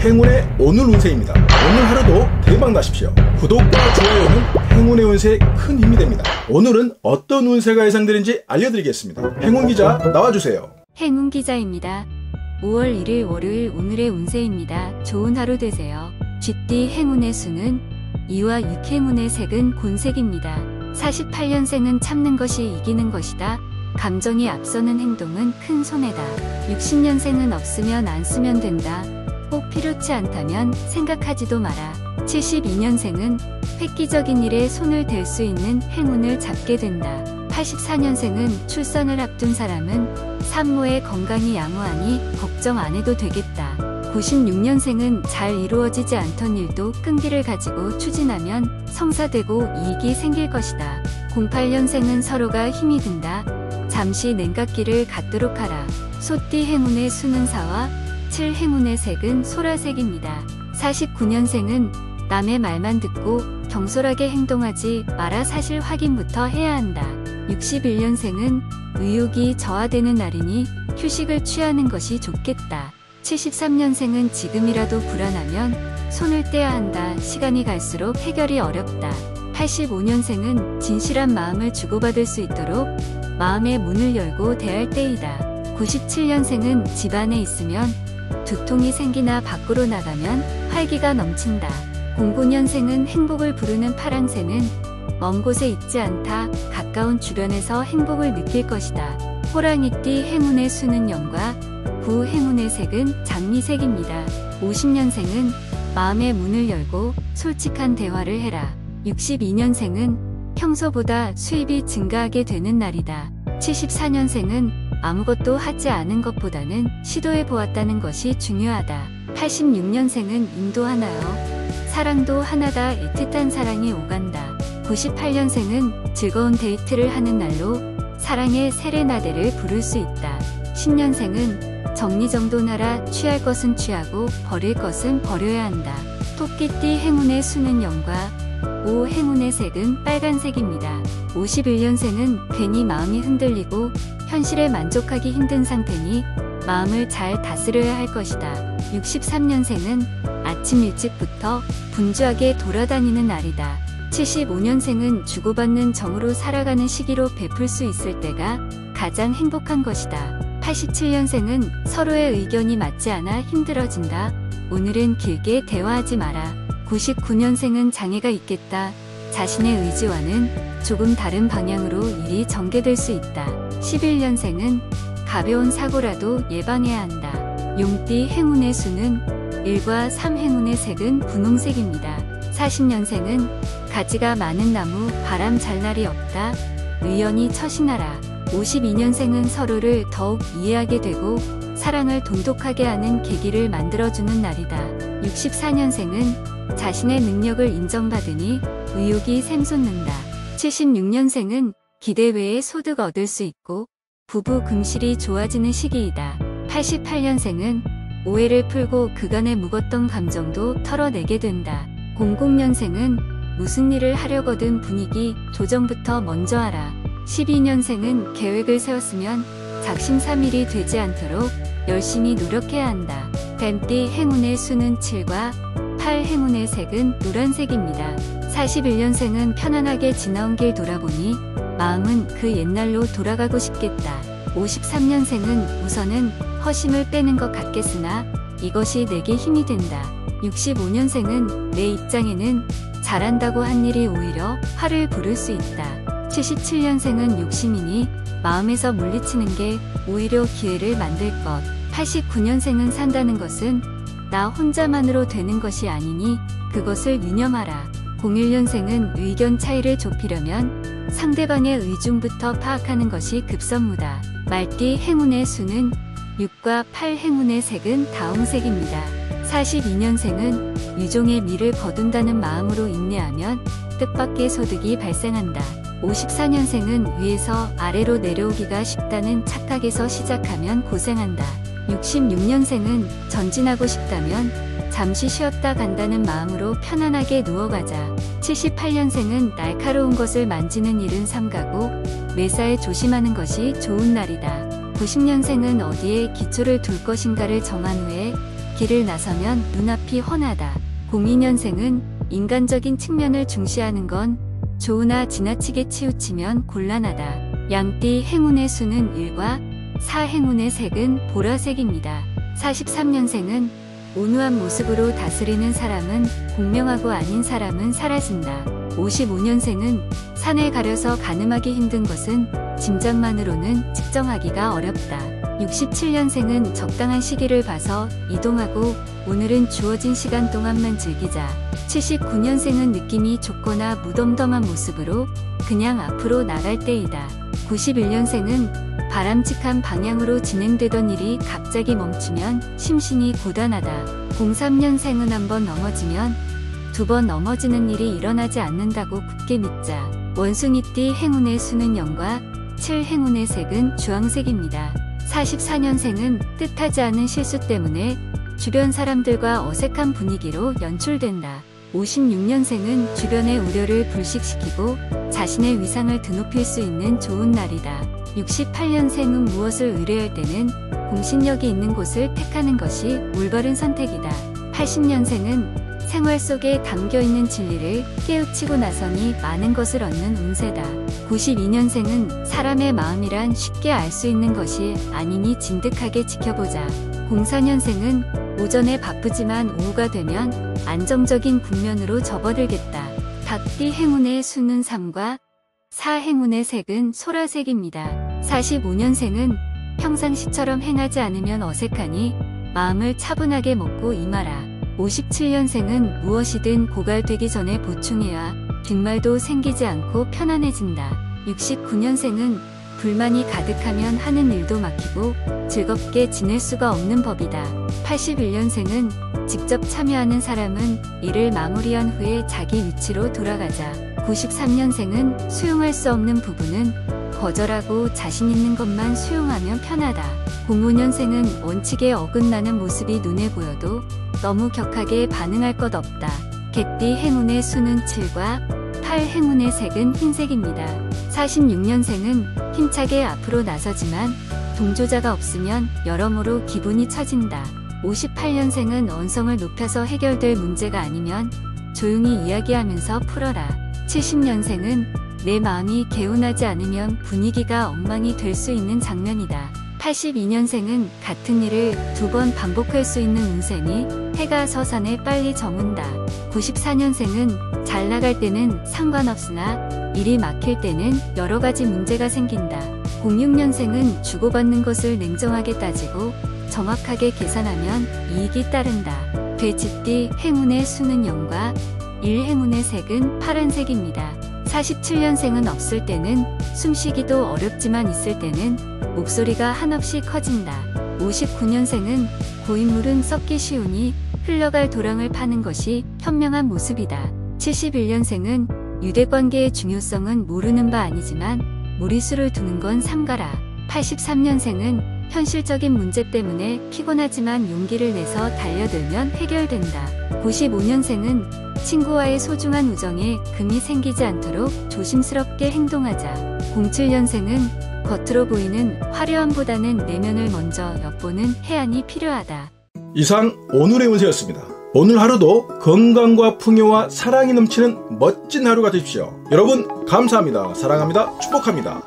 행운의 오늘 운세입니다. 오늘 하루도 대박 나십시오. 구독과 좋아요는 행운의 운세에 큰 힘이 됩니다. 오늘은 어떤 운세가 예상되는지 알려드리겠습니다. 행운기자 나와주세요. 행운기자입니다. 5월 1일 월요일 오늘의 운세입니다. 좋은 하루 되세요. 쥐띠 행운의 수는 2와 6, 행운의 색은 곤색입니다. 48년생은 참는 것이 이기는 것이다. 감정이 앞서는 행동은 큰 손해다. 60년생은 없으면 안 쓰면 된다. 꼭 필요치 않다면 생각하지도 마라. 72년생은 획기적인 일에 손을 댈 수 있는 행운을 잡게 된다. 84년생은 출산을 앞둔 사람은 산모의 건강이 양호하니 걱정 안 해도 되겠다. 96년생은 잘 이루어지지 않던 일도 끈기를 가지고 추진하면 성사되고 이익이 생길 것이다. 08년생은 서로가 힘이 든다. 잠시 냉각기를 갖도록 하라. 소띠 행운의 수는 4와 7, 행운의 색은 소라색입니다. 49년생은 남의 말만 듣고 경솔하게 행동하지 마라. 사실 확인부터 해야 한다. 61년생은 의욕이 저하되는 날이니 휴식을 취하는 것이 좋겠다. 73년생은 지금이라도 불안하면 손을 떼야 한다. 시간이 갈수록 해결이 어렵다. 85년생은 진실한 마음을 주고받을 수 있도록 마음의 문을 열고 대할 때이다. 97년생은 집안에 있으면 두통이 생기나 밖으로 나가면 활기가 넘친다. 09년생은 행복을 부르는 파랑새는 먼 곳에 있지 않다. 가까운 주변에서 행복을 느낄 것이다. 호랑이띠 행운의 수는 0과 9, 행운의 색은 장미색입니다. 50년생은 마음의 문을 열고 솔직한 대화를 해라. 62년생은 평소보다 수입이 증가하게 되는 날이다. 74년생은 아무것도 하지 않은 것보다는 시도해 보았다는 것이 중요하다. 86년생은 인도하나요. 사랑도 하나다. 애틋한 사랑이 오간다. 98년생은 즐거운 데이트를 하는 날로 사랑의 세레나데를 부를 수 있다. 10년생은 정리정돈하라. 취할 것은 취하고 버릴 것은 버려야 한다. 토끼띠 행운의 수는 0과 5, 행운의 색은 빨간색입니다. 51년생은 괜히 마음이 흔들리고 현실에 만족하기 힘든 상태니 마음을 잘 다스려야 할 것이다. 63년생은 아침 일찍부터 분주하게 돌아다니는 날이다. 75년생은 주고받는 정으로 살아가는 시기로 베풀 수 있을 때가 가장 행복한 것이다. 87년생은 서로의 의견이 맞지 않아 힘들어진다. 오늘은 길게 대화하지 마라. 99년생은 장애가 있겠다. 자신의 의지와는 조금 다른 방향으로 일이 전개될 수 있다. 11년생은 가벼운 사고라도 예방해야 한다. 용띠 행운의 수는 1과 3, 행운의 색은 분홍색입니다. 40년생은 가지가 많은 나무, 바람 잘 날이 없다. 의연히 처신하라. 52년생은 서로를 더욱 이해하게 되고 사랑을 돈독하게 하는 계기를 만들어주는 날이다. 64년생은 자신의 능력을 인정받으니 의욕이 샘솟는다. 76년생은 기대 외에 소득 얻을 수 있고 부부 금실이 좋아지는 시기이다. 88년생은 오해를 풀고 그간의 묵었던 감정도 털어내게 된다. 00년생은 무슨 일을 하려거든 분위기 조정부터 먼저 하라. 12년생은 계획을 세웠으면 작심삼일이 되지 않도록 열심히 노력해야 한다. 뱀띠 행운의 수는 7과 8, 행운의 색은 노란색입니다. 41년생은 편안하게 지나온 길 돌아보니 마음은 그 옛날로 돌아가고 싶겠다. 53년생은 우선은 허심을 빼는 것 같겠으나 이것이 내게 힘이 된다. 65년생은 내 입장에는 잘한다고 한 일이 오히려 화를 부를 수 있다. 77년생은 욕심이니 마음에서 물리치는 게 오히려 기회를 만들 것. 89년생은 산다는 것은 나 혼자만으로 되는 것이 아니니 그것을 유념하라. 01년생은 의견 차이를 좁히려면 상대방의 의중부터 파악하는 것이 급선무다. 말띠 행운의 수는 6과 8, 행운의 색은 다홍색입니다. 42년생은 유종의 미를 거둔다는 마음으로 인내하면 뜻밖의 소득이 발생한다. 54년생은 위에서 아래로 내려오기가 쉽다는 착각에서 시작하면 고생한다. 66년생은 전진하고 싶다면 잠시 쉬었다 간다는 마음으로 편안하게 누워가자. 78년생은 날카로운 것을 만지는 일은 삼가고 매사에 조심하는 것이 좋은 날이다. 90년생은 어디에 기초를 둘 것인가를 정한 후에 길을 나서면 눈앞이 훤하다. 02년생은 인간적인 측면을 중시하는 건 좋으나 지나치게 치우치면 곤란하다. 양띠 행운의 수는 1과 4 행운의 색은 보라색입니다. 43년생은 온유한 모습으로 다스리는 사람은 공명하고 아닌 사람은 사라진다. 55년생은 산을 가려서 가늠하기 힘든 것은 짐작만으로는 측정하기가 어렵다. 67년생은 적당한 시기를 봐서 이동하고 오늘은 주어진 시간 동안만 즐기자. 79년생은 느낌이 좋거나 무덤덤한 모습으로 그냥 앞으로 나갈 때이다. 91년생은 바람직한 방향으로 진행되던 일이 갑자기 멈추면 심신이 고단하다. 03년생은 한번 넘어지면 두 번 넘어지는 일이 일어나지 않는다고 굳게 믿자. 원숭이띠 행운의 수는 0과 7 행운의 색은 주황색입니다. 44년생은 뜻하지 않은 실수 때문에 주변 사람들과 어색한 분위기로 연출된다. 56년생은 주변의 우려를 불식시키고 자신의 위상을 드높일 수 있는 좋은 날이다. 68년생은 무엇을 의뢰할 때는 공신력이 있는 곳을 택하는 것이 올바른 선택이다. 80년생은 생활 속에 담겨있는 진리를 깨우치고 나서니 많은 것을 얻는 운세다. 92년생은 사람의 마음이란 쉽게 알 수 있는 것이 아니니 진득하게 지켜보자. 04년생은 오전에 바쁘지만 오후가 되면 안정적인 국면으로 접어들겠다. 닭띠 행운의 수는 3과 4 행운의 색은 소라색입니다. 45년생은 평상시처럼 행하지 않으면 어색하니 마음을 차분하게 먹고 임하라. 57년생은 무엇이든 고갈되기 전에 보충해야 뒷말도 생기지 않고 편안해진다. 69년생은 불만이 가득하면 하는 일도 막히고 즐겁게 지낼 수가 없는 법이다. 81년생은 직접 참여하는 사람은 일을 마무리한 후에 자기 위치로 돌아가자. 93년생은 수용할 수 없는 부분은 거절하고 자신 있는 것만 수용하면 편하다. 05년생은 원칙에 어긋나는 모습이 눈에 보여도 너무 격하게 반응할 것 없다. 개띠 행운의 수는 7과 8 행운의 색은 흰색입니다. 46년생은 힘차게 앞으로 나서지만 동조자가 없으면 여러모로 기분이 처진다. 58년생은 언성을 높여서 해결될 문제가 아니면 조용히 이야기하면서 풀어라. 70년생은 내 마음이 개운하지 않으면 분위기가 엉망이 될 수 있는 장면이다. 82년생은 같은 일을 2번 반복할 수 있는 운세니 해가 서산에 빨리 저문다. 94년생은 잘 나갈 때는 상관없으나 일이 막힐 때는 여러 가지 문제가 생긴다. 06년생은 주고받는 것을 냉정하게 따지고 정확하게 계산하면 이익이 따른다. 돼지띠 행운의 수는 0과 1 행운의 색은 파란색입니다. 47년생은 없을 때는 숨쉬기도 어렵지만 있을 때는 목소리가 한없이 커진다. 59년생은 고인물은 썩기 쉬우니 흘러갈 도랑을 파는 것이 현명한 모습이다. 71년생은 유대관계의 중요성은 모르는 바 아니지만 무리수를 두는 건 삼가라. 83년생은 현실적인 문제 때문에 피곤하지만 용기를 내서 달려들면 해결된다. 95년생은 친구와의 소중한 우정에 금이 생기지 않도록 조심스럽게 행동하자. 07년생은 겉으로 보이는 화려함보다는 내면을 먼저 엿보는 해안이 필요하다. 이상 오늘의 운세였습니다. 오늘 하루도 건강과 풍요와 사랑이 넘치는 멋진 하루가 되십시오. 여러분 감사합니다. 사랑합니다. 축복합니다.